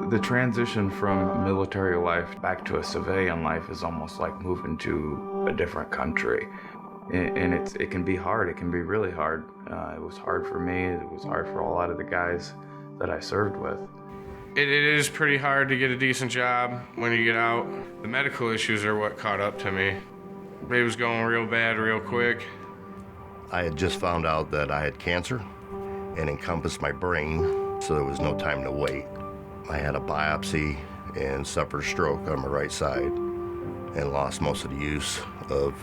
The transition from military life back to a civilian life is almost like moving to a different country. And it can be hard. It can be really hard. It was hard for me. It was hard for a lot of the guys that I served with. It is pretty hard to get a decent job when you get out. The medical issues are what caught up to me. It was going real bad real quick. I had just found out that I had cancer and encompassed my brain, so there was no time to wait. I had a biopsy and suffered a stroke on my right side and lost most of the use of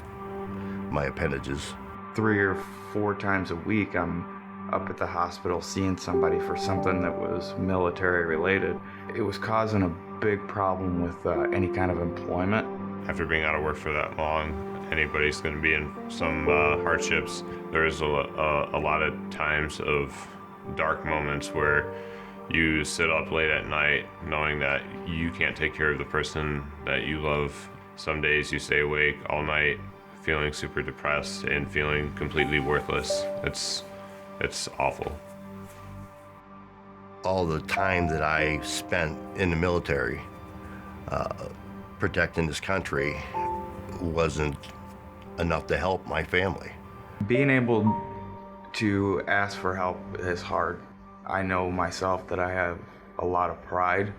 my appendages. 3 or 4 times a week, I'm up at the hospital seeing somebody for something that was military related. It was causing a big problem with any kind of employment. After being out of work for that long, anybody's going to be in some hardships. There's a lot of times of dark moments where you sit up late at night knowing that you can't take care of the person that you love. Some days you stay awake all night feeling super depressed and feeling completely worthless. It's awful. All the time that I spent in the military protecting this country wasn't enough to help my family. Being able to ask for help is hard. I know myself that I have a lot of pride,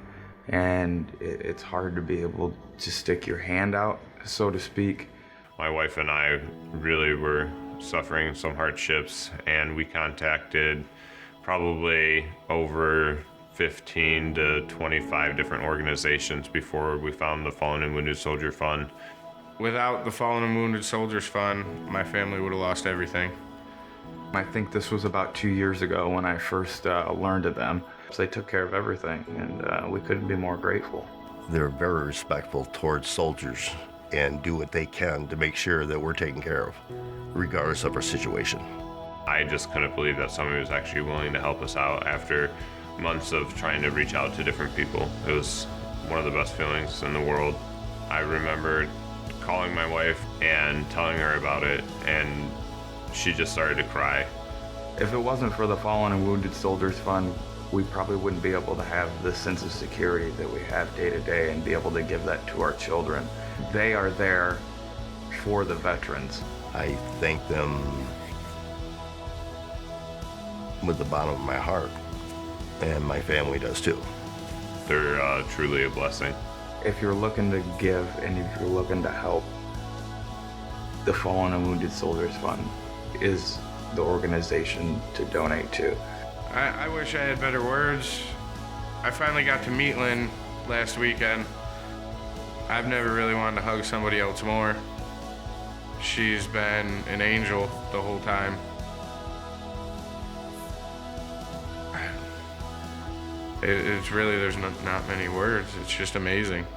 and it's hard to be able to stick your hand out, so to speak. My wife and I really were suffering some hardships, and we contacted probably over 15 to 25 different organizations before we found the Fallen and Wounded Soldier Fund. Without the Fallen and Wounded Soldiers Fund, my family would have lost everything. I think this was about 2 years ago when I first learned of them. So they took care of everything, and we couldn't be more grateful. They're very respectful towards soldiers and do what they can to make sure that we're taken care of, regardless of our situation. I just couldn't believe that somebody was actually willing to help us out after months of trying to reach out to different people. It was one of the best feelings in the world. I remember calling my wife and telling her about it, and she just started to cry. If it wasn't for the Fallen and Wounded Soldiers Fund, we probably wouldn't be able to have the sense of security that we have day to day and be able to give that to our children. They are there for the veterans. I thank them with the bottom of my heart, and my family does too. They're truly a blessing. If you're looking to give and if you're looking to help, the Fallen and Wounded Soldiers Fund is the organization to donate to. I wish I had better words. I finally got to meet Lynn last weekend. I've never really wanted to hug somebody else more. She's been an angel the whole time. It's really, there's not many words. It's just amazing.